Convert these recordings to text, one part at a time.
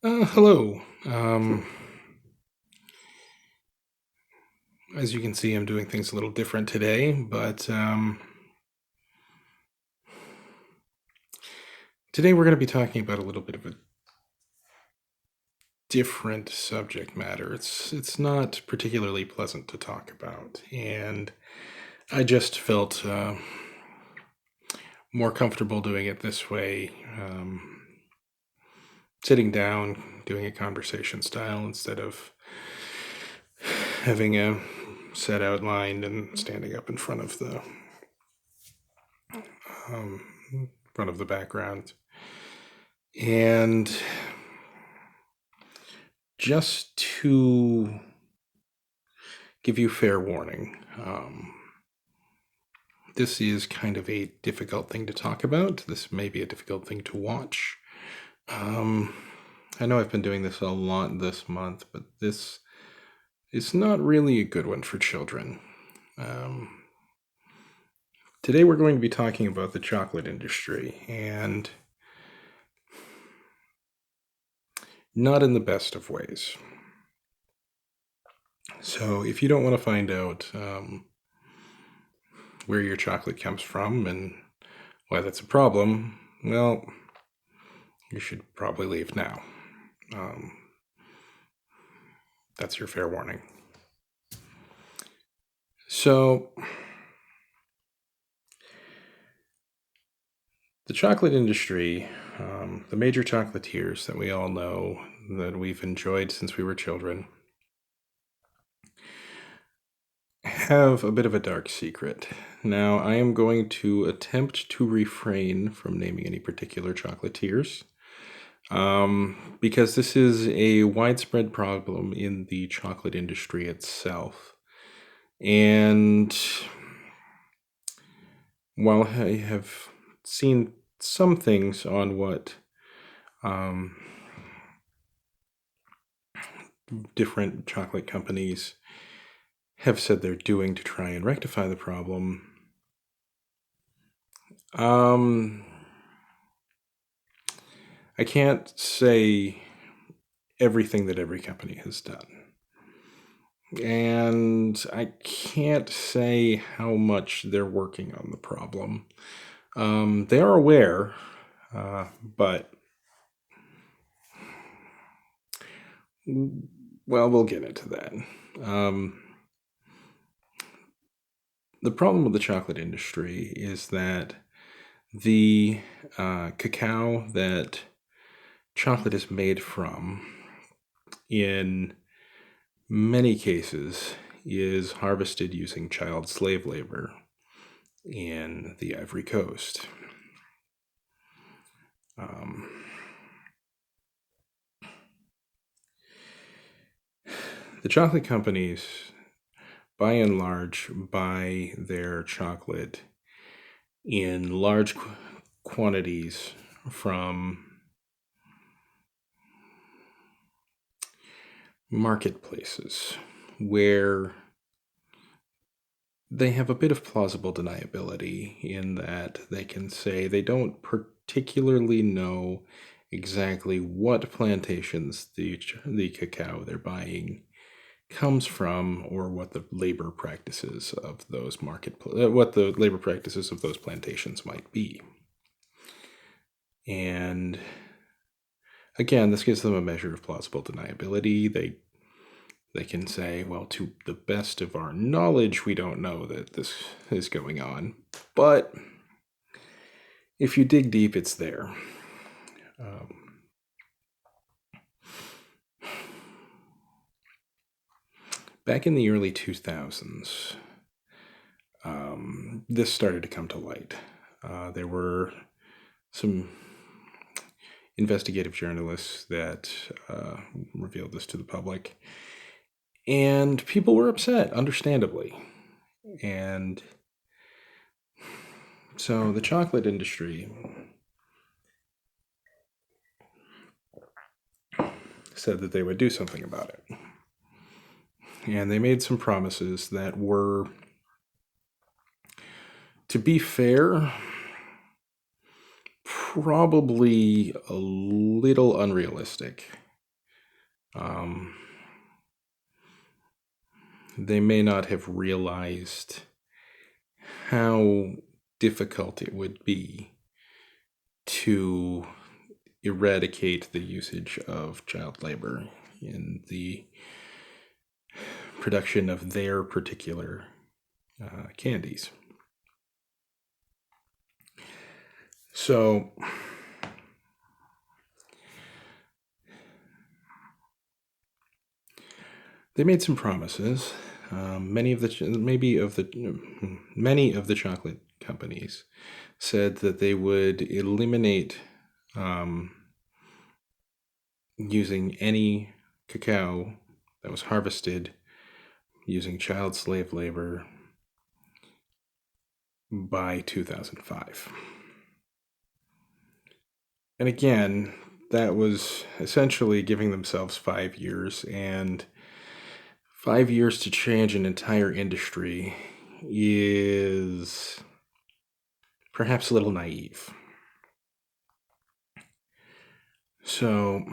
Hello. As you can see, I'm doing things a little different today, but today we're going to be talking about a little bit of a different subject matter. It's not particularly pleasant to talk about, and I just felt more comfortable doing it this way, sitting down, doing it conversation style instead of having a set outline and standing up in um, front of the background. And just to give you fair warning, this is kind of a difficult thing to talk about. This may be a difficult thing to watch. Um, I know I've been doing this a lot this month, but this is not really a good one for children. Um, Today we're going to be talking about the chocolate industry, and not in the best of ways. So if you don't want to find out where your chocolate comes from and why that's a problem, well, you should probably leave now. Um, that's your fair warning. So, the chocolate industry, the major chocolatiers that we all know, that we've enjoyed since we were children, have a bit of a dark secret. Now, I am going to attempt to refrain from naming any particular chocolatiers, because this is a widespread problem in the chocolate industry itself. And while I have seen some things on what um, different chocolate companies have said they're doing to try and rectify the problem, um, I can't say everything that every company has done. And I can't say how much they're working on the problem. They are aware, but well, we'll get into that. Um, the problem with the chocolate industry is that the cacao that chocolate is made from, in many cases, is harvested using child slave labor in the Ivory Coast. Um, the chocolate companies, by and large, buy their chocolate in large quantities from marketplaces where they have a bit of plausible deniability in that they can say they don't particularly know exactly what plantations the cacao they're buying comes from, or what the labor practices of those what the labor practices of those plantations might be. And again, this gives them a measure of plausible deniability. They can say, well, to the best of our knowledge, we don't know that this is going on. But if you dig deep, it's there. Um, Back in the early 2000s, this started to come to light. There were some investigative journalists that revealed this to the public, and people were upset, understandably. And so the chocolate industry said that they would do something about it. And they made some promises that were, to be fair, probably a little unrealistic. Um, they may not have realized how difficult it would be to eradicate the usage of child labor in the production of their particular candies. So they made some promises. Many of the chocolate companies said that they would eliminate using any cacao that was harvested using child slave labor by 2005. And again, that was essentially giving themselves 5 years, and 5 years to change an entire industry is perhaps a little naive. So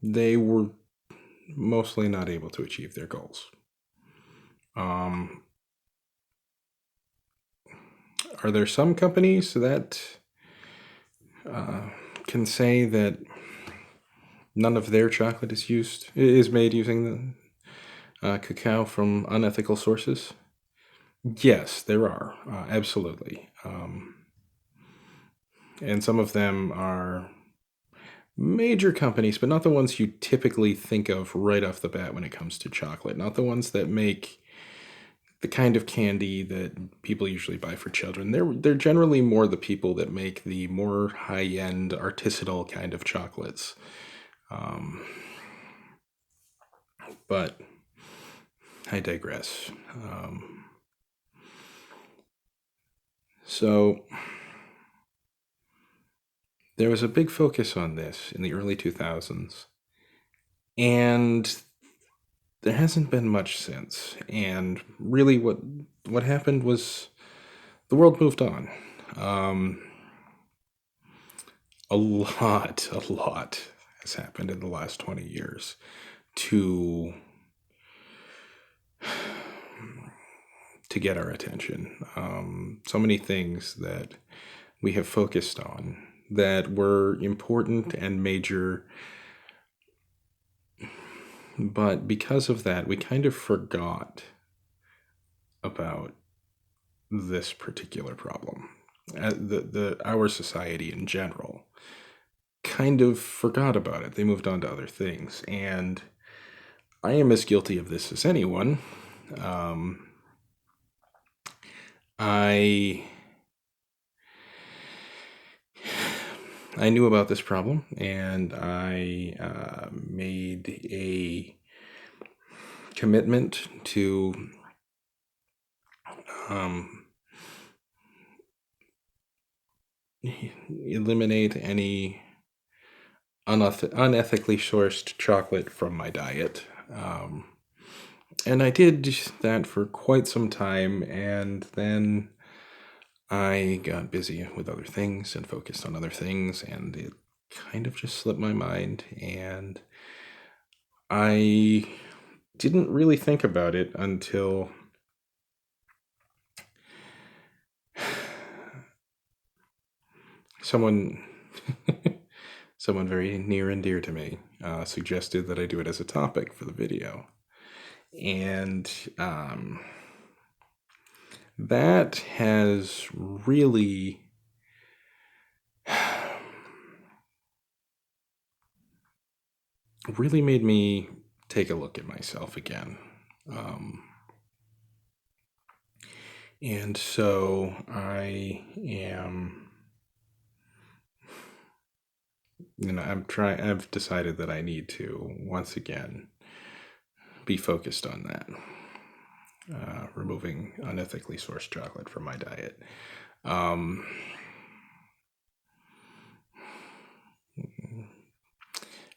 they were mostly not able to achieve their goals. Are there some companies that can say that none of their chocolate is made using the cacao from unethical sources? Yes, there are, absolutely. And some of them are major companies, but not the ones you typically think of right off the bat when it comes to chocolate. Not the ones that make the kind of candy that people usually buy for children. They're generally more the people that make the more high-end artisanal kind of chocolates. But I digress. So there was a big focus on this in the early 2000s, and there hasn't been much since. And really what happened was the world moved on. A lot has happened in the last 20 years to get our attention. So many things that we have focused on that were important and major, but because of that, we kind of forgot about this particular problem. Our society in general kind of forgot about it. They moved on to other things, and I am as guilty of this as anyone. I knew about this problem, and I made a commitment to eliminate any unethically sourced chocolate from my diet. And I did that for quite some time, and then I got busy with other things and focused on other things, and it kind of just slipped my mind, and I didn't really think about it until someone very near and dear to me suggested that I do it as a topic for the video. And that has really made me take a look at myself again. And so I am, I've decided that I need to once again be focused on that. Removing unethically sourced chocolate from my diet.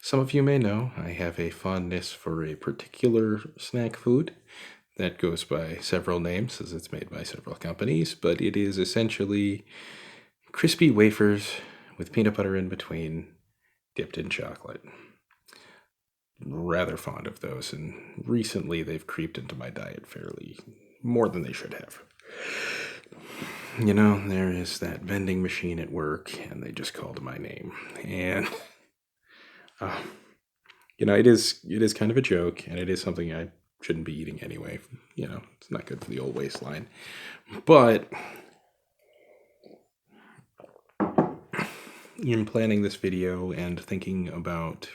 Some of you may know I have a fondness for a particular snack food that goes by several names, as it's made by several companies, but it is essentially crispy wafers with peanut butter in between dipped in chocolate. Rather fond of those, and recently they've creeped into my diet fairly more than they should have. You know, there is that vending machine at work, and they just called my name, and uh, it is kind of a joke, and it is something I shouldn't be eating anyway. It's not good for the old waistline, but in planning this video and thinking about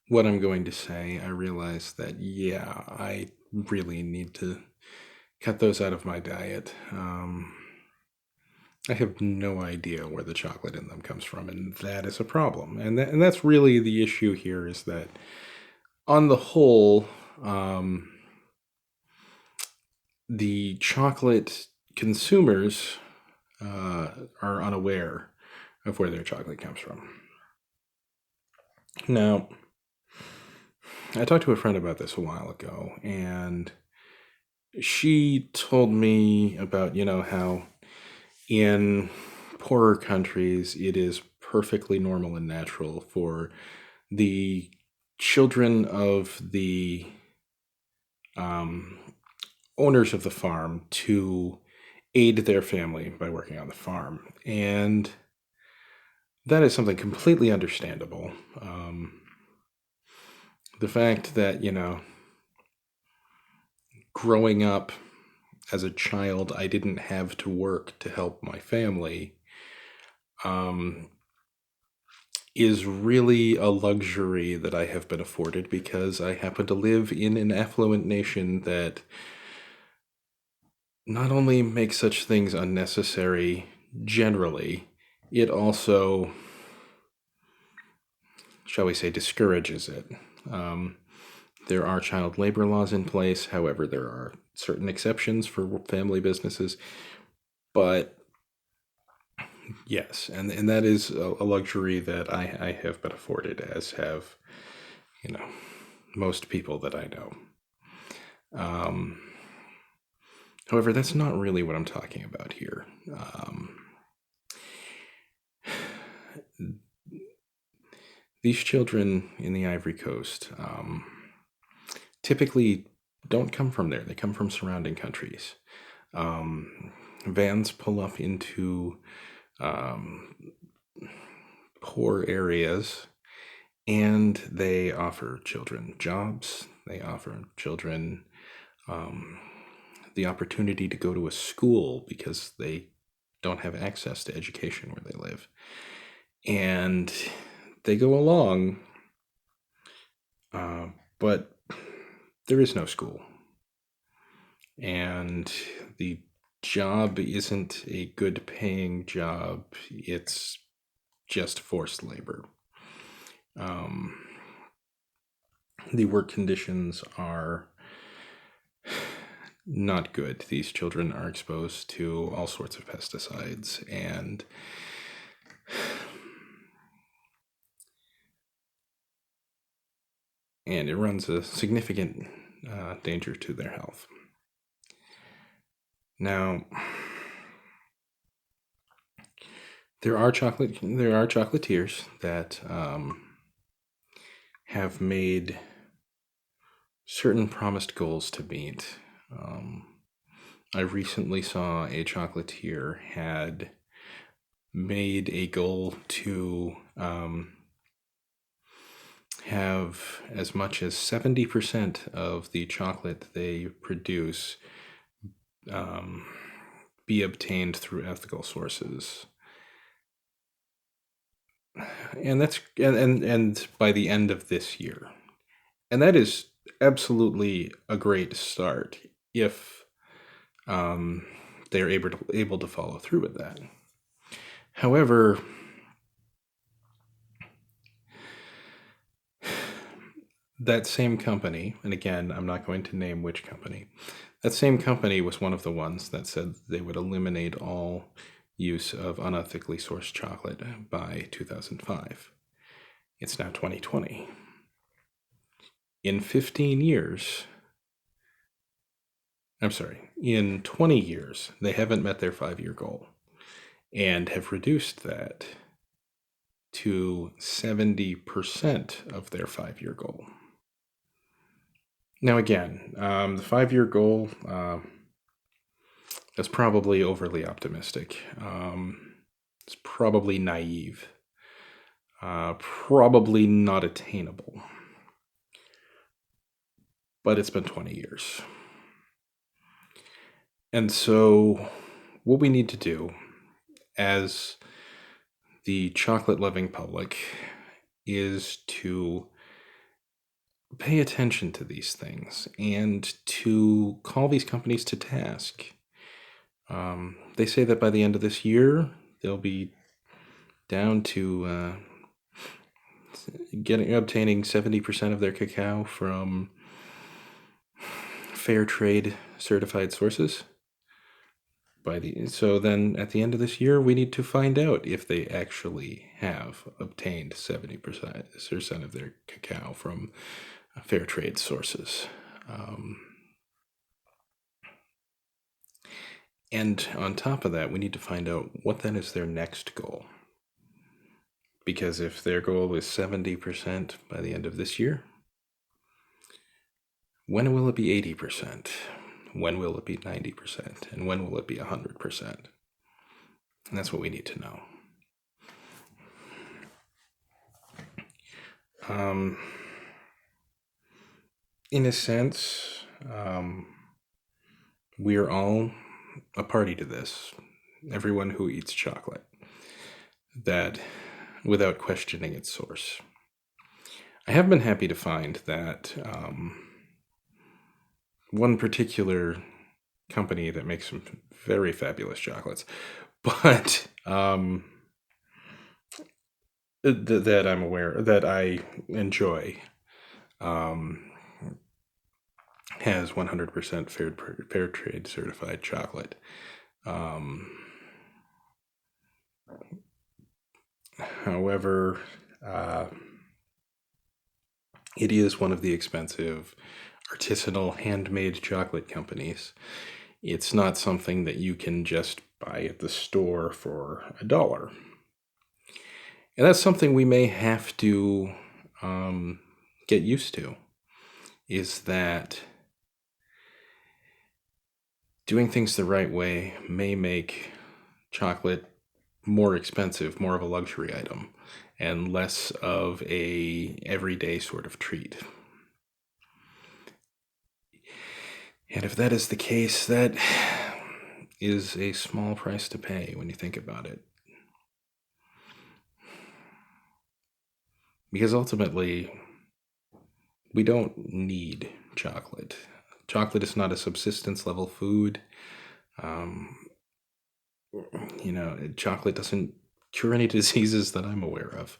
what I'm going to say, I realized that, yeah, I really need to cut those out of my diet. I have no idea where the chocolate in them comes from, and that is a problem. And that's really the issue here, is that on the whole, the chocolate consumers are unaware of where their chocolate comes from. Now, I talked to a friend about this a while ago, and she told me about, how in poorer countries it is perfectly normal and natural for the children of the owners of the farm to aid their family by working on the farm. And that is something completely understandable. The fact that, growing up as a child, I didn't have to work to help my family, is really a luxury that I have been afforded because I happen to live in an affluent nation that not only makes such things unnecessary generally, it also, shall we say, discourages it. There are child labor laws in place. However, there are certain exceptions for family businesses. But yes, and that is a luxury that I have been afforded, as have, most people that I know. However, that's not really what I'm talking about here. These children in the Ivory Coast typically don't come from there. They come from surrounding countries. Vans pull up into poor areas, and they offer children jobs. They offer children the opportunity to go to a school because they don't have access to education where they live. And they go along, but there is no school. And the job isn't a good paying job. It's just forced labor. The work conditions are not good. These children are exposed to all sorts of pesticides, and it runs a significant danger to their health. Now, there are chocolatiers that have made certain promised goals to meet. I recently saw a chocolatier had made a goal to have as much as 70% of the chocolate they produce be obtained through ethical sources. And that's and by the end of this year. And that is absolutely a great start if they're able to follow through with that. However, that same company, and again, I'm not going to name which company, that same company was one of the ones that said they would eliminate all use of unethically sourced chocolate by 2005. It's now 2020. In 15 years, in 20 years, they haven't met their 5-year goal. and have reduced that to 70% of their 5-year goal. Now, again, the 5-year goal is probably overly optimistic. It's probably naive. Probably not attainable. But it's been 20 years. And so what we need to do as the chocolate-loving public is to pay attention to these things and to call these companies to task. They say that by the end of this year, they'll be down to obtaining 70% of their cacao from fair trade certified sources. So then at the end of this year, we need to find out if they actually have obtained 70% of their cacao from fair trade sources. And on top of that, we need to find out what then is their next goal. Because if their goal is 70% by the end of this year, when will it be 80%? When will it be 90%? And when will it be 100%? And that's what we need to know. In a sense, we are all a party to this. Everyone who eats chocolate, that without questioning its source. I have been happy to find that one particular company that makes some very fabulous chocolates, but that I'm aware, that I enjoy, has 100% fair trade certified chocolate. However, it is one of the expensive artisanal handmade chocolate companies. It's not something that you can just buy at the store for $1. And that's something we may have to get used to, is that doing things the right way may make chocolate more expensive, more of a luxury item, and less of a everyday sort of treat. And if that is the case, that is a small price to pay when you think about it. Because ultimately, we don't need chocolate. Chocolate is not a subsistence level food. Chocolate doesn't cure any diseases that I'm aware of.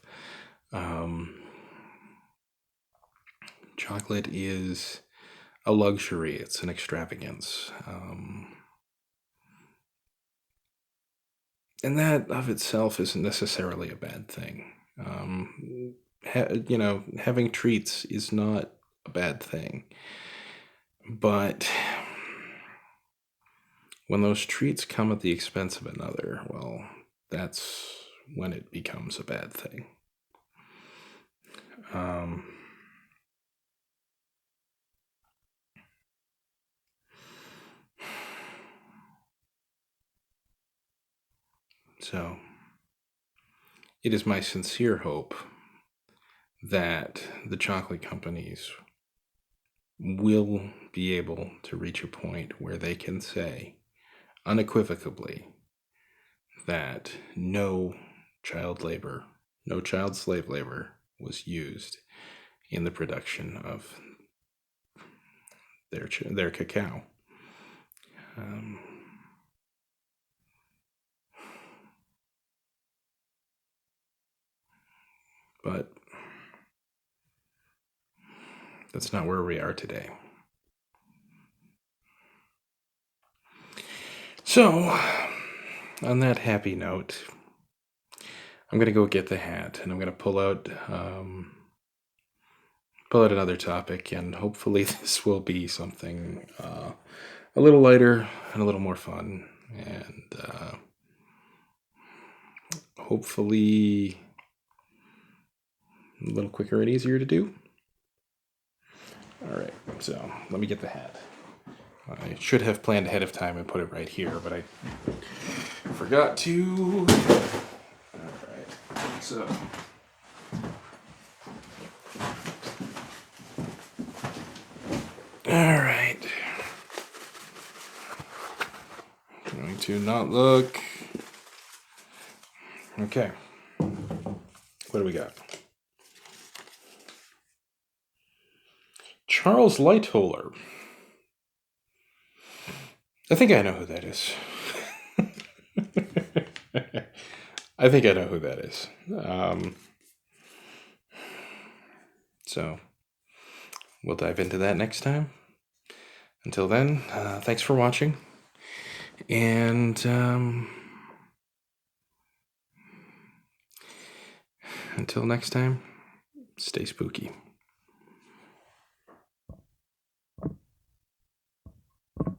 Chocolate is a luxury. It's an extravagance. And that of itself isn't necessarily a bad thing. Having treats is not a bad thing. But when those treats come at the expense of another, well, that's when it becomes a bad thing. So, it is my sincere hope that the chocolate companies will be able to reach a point where they can say unequivocally that no child slave labor was used in the production of their cacao. But that's not where we are today. So, on that happy note, I'm going to go get the hat, and I'm going to pull out another topic, and hopefully this will be something a little lighter and a little more fun, and hopefully a little quicker and easier to do. All right, so let me get the hat. I should have planned ahead of time and put it right here, but I forgot to. All right, so. All right. Going to not look. Okay. What do we got? Charles Lightoller. I think I know who that is. I think I know who that is. So we'll dive into that next time. Until then, thanks for watching. And until next time, stay spooky.